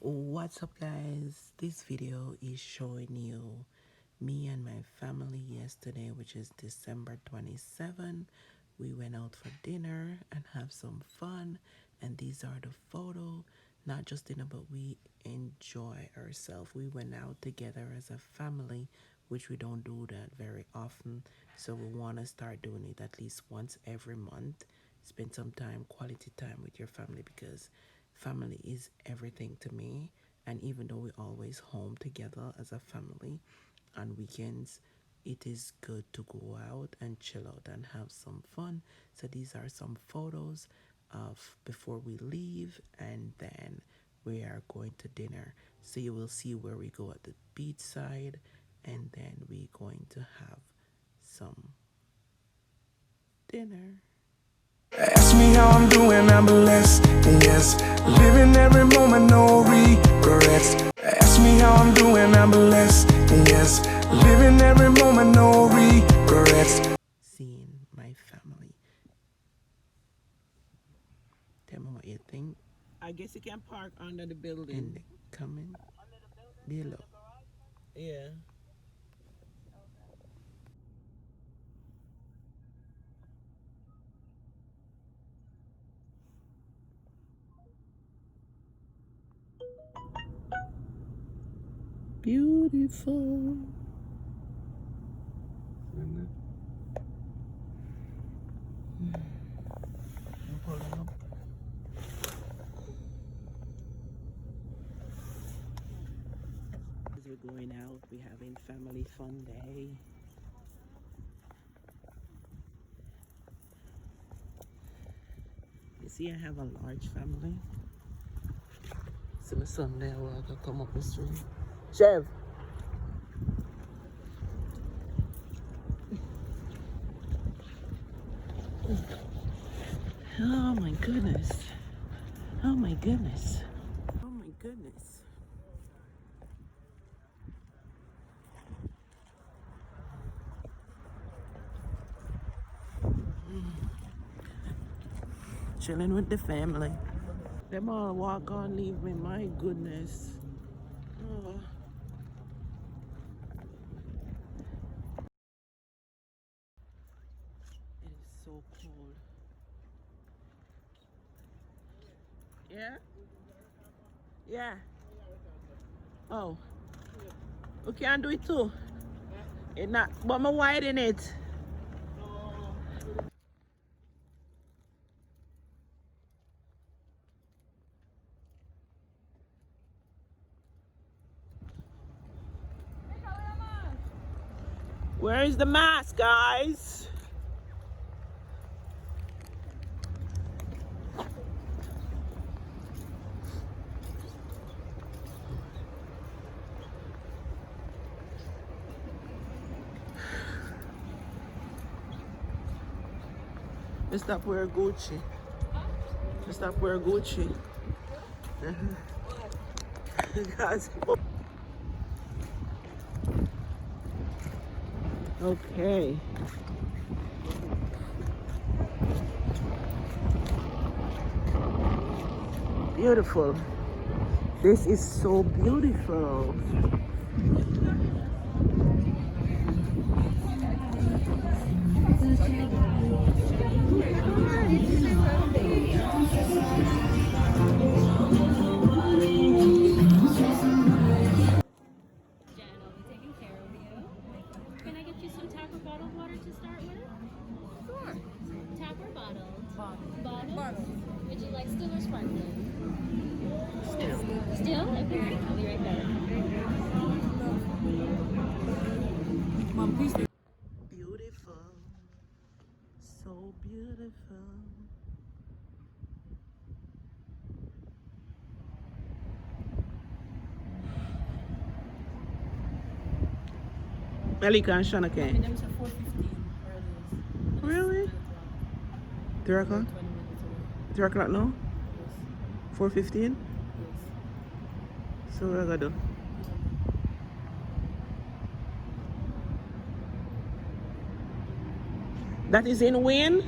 What's up, guys? This video is showing you me and my family yesterday, which is December 27. We went out for dinner and have some fun, and these are the photo. Not just dinner, but we enjoy ourselves. We went out together as a family, which we don't do that very often, so we want to start doing it at least once every month. Spend some time, quality time with your family, because family is everything to me. And even though we're always home together as a family on weekends, it is good to go out and chill out and have some fun. So these are some photos of before we leave, and then we are going to dinner. So you will see where we go at the beach side, and then we're going to have some dinner. Ask me how I'm doing, I'm blessed, yes. Living every moment, no regrets. Ask me how I'm doing, I'm blessed, yes. Living every moment, no regrets. Seeing my family. Tell me what you think I guess you can park under the building. in the comment below. Yeah. Beautiful. As we're going out, we're having family fun day. You see, I have a large family. So my Sunday, I can come up the street. Chev. Oh my goodness. Oh my goodness. Oh my goodness. Chilling with the family. Them all walk on, leave me. My goodness. Oh. It is so cold. Yeah? Yeah. Oh. We can do it too. It not, but I'm widen it. Where is the mask, guys? Let's stop wear Gucci. Let's stop wear Gucci. Guys. Okay. Beautiful. This is so beautiful. Can I get you some tap or bottled water to start with? Sure. Tap or bottled? Bottled. Bottled. Would you like still or sparkling? Still. Still? Okay, I'll be right back. Mom, please. Beautiful. So beautiful. Malika and Shana came. Them to 4:15 Really? 3 o'clock? 3 o'clock now? 4:15? So what I gotta do? That is in Wayne?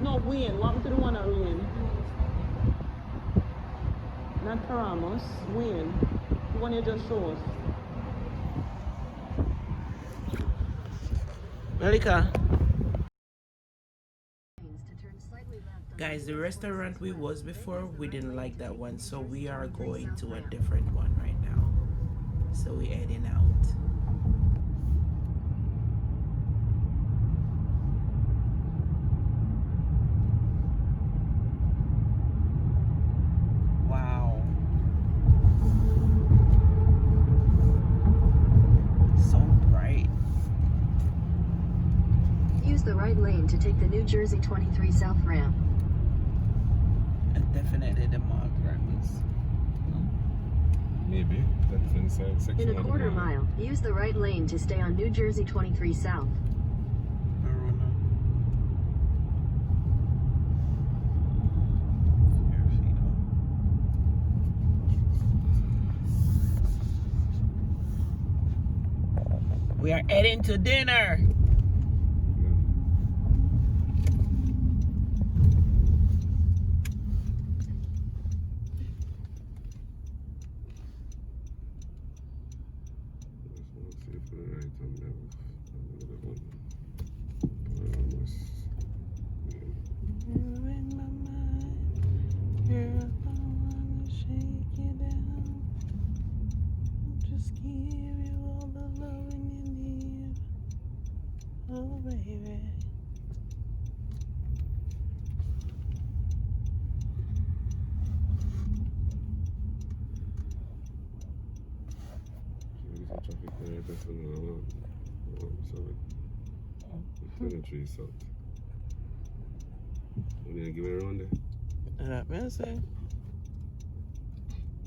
No, Wayne. What to the one at Wayne? Not Paramus. Wayne. The one you just showed us. Malika. Guys, the restaurant we was before, we didn't like that one, so we are going to a different one right now. So we're heading out. Wow. So bright. Use the right lane to take the New Jersey 23 South ramp. And definitely the mall premise. Maybe. That's inside section. In a quarter mile, use the right lane to stay on New Jersey 23 South. We are heading to dinner. Oh, baby. Traffic there, that's sorry. 23 South. You need to give it around there?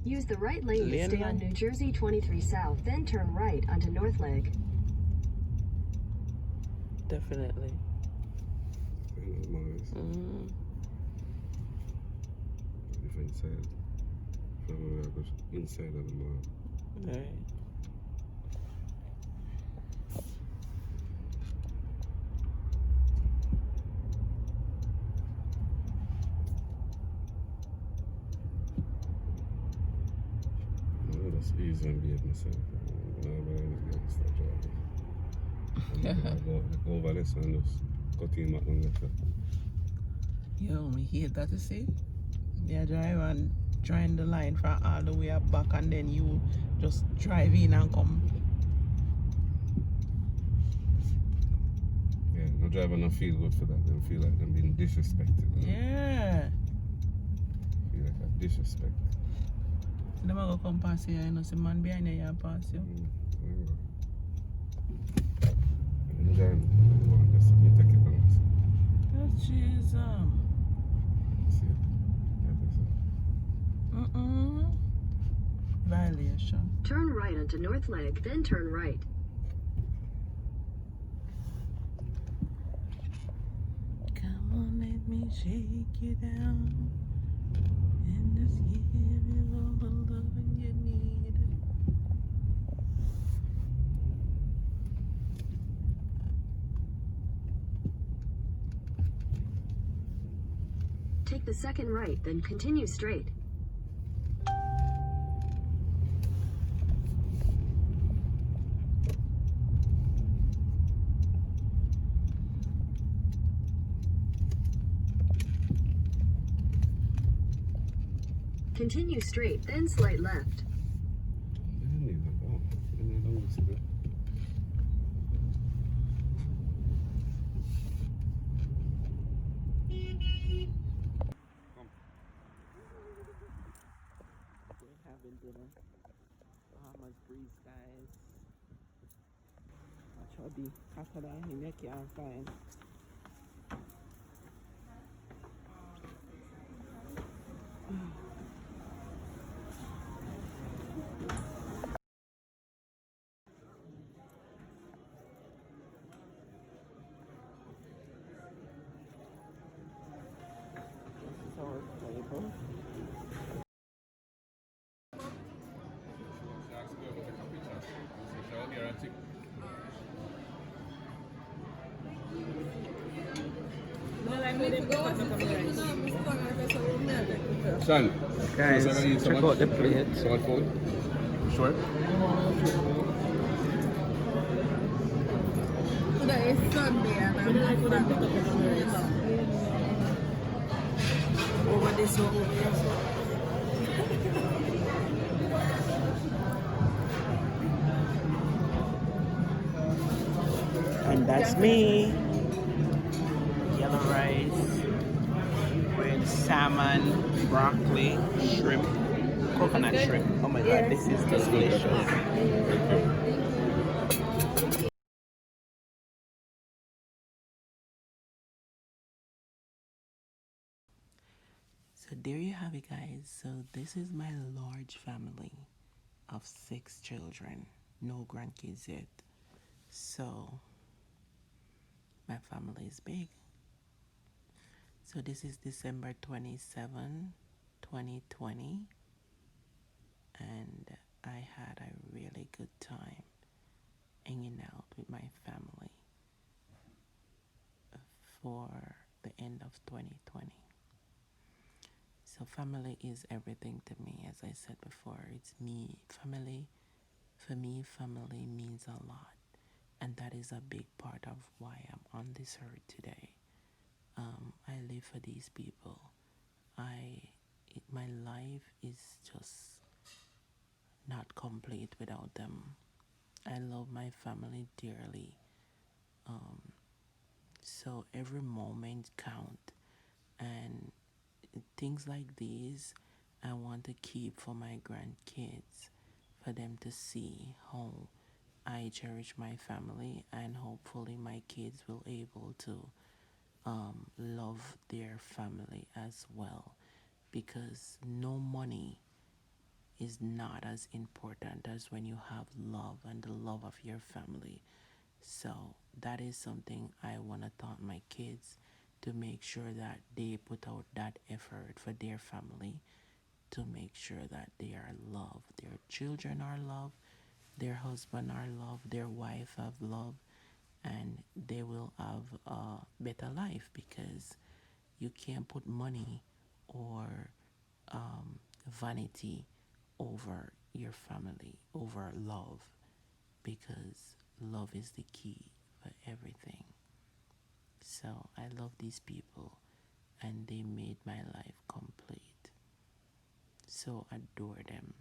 Use the right lane to stay on New Jersey 23 South, then turn right onto North Leg. Definitely. Different side. From where I go inside of the mall. Right. That's easy and behave myself. Go over this and just cut in back on left. Yo, me hate that, you see? They drive and join the line from all the way up back, and then you just drive in and come. Yeah, no driver don't feel good for that. They feel like they're being disrespected. Yeah. Feel like a disrespect. Them a go come pass you, you know, see man behind you and pass you. You take it back. That's Jesus. See? Violation. Turn right onto North Leg, then turn right. Come on, let me shake you down. And just give you all the loving you need. Take the second right, then continue straight. Continue straight, then slight left. We're having dinner. Bahamas breeze, guys. Chubby, hotter than him, you can't find. This is our table. Son, Guys, so eat check out the plate. Someone food? Sure. Today is Sunday and I'm not over this one over here. And that's me. Yellow rice with salmon, broccoli, shrimp, coconut shrimp. Oh my god, this is delicious. So there you have it, guys. So this is my large family of 6 children, no grandkids yet. So my family is big. So this is December 27, 2020, and I had a really good time hanging out with my family for the end of 2020. So family is everything to me. As I said before, it's me. Family, for me, family means a lot. And that is a big part of why I'm on this earth today. I live for these people. My life is just not complete without them. I love my family dearly. So every moment count, and things like these I want to keep for my grandkids, for them to see how I cherish my family, and hopefully my kids will able to love their family as well, because no money is not as important as when you have love and the love of your family. So that is something I want to taught my kids, to make sure that they put out that effort for their family, to make sure that they are loved, their children are loved, their husband are loved, their wife have love, and they will have a better life, because you can't put money or vanity over your family, over love, because love is the key for everything. So I love these people, and they made my life complete. So adore them.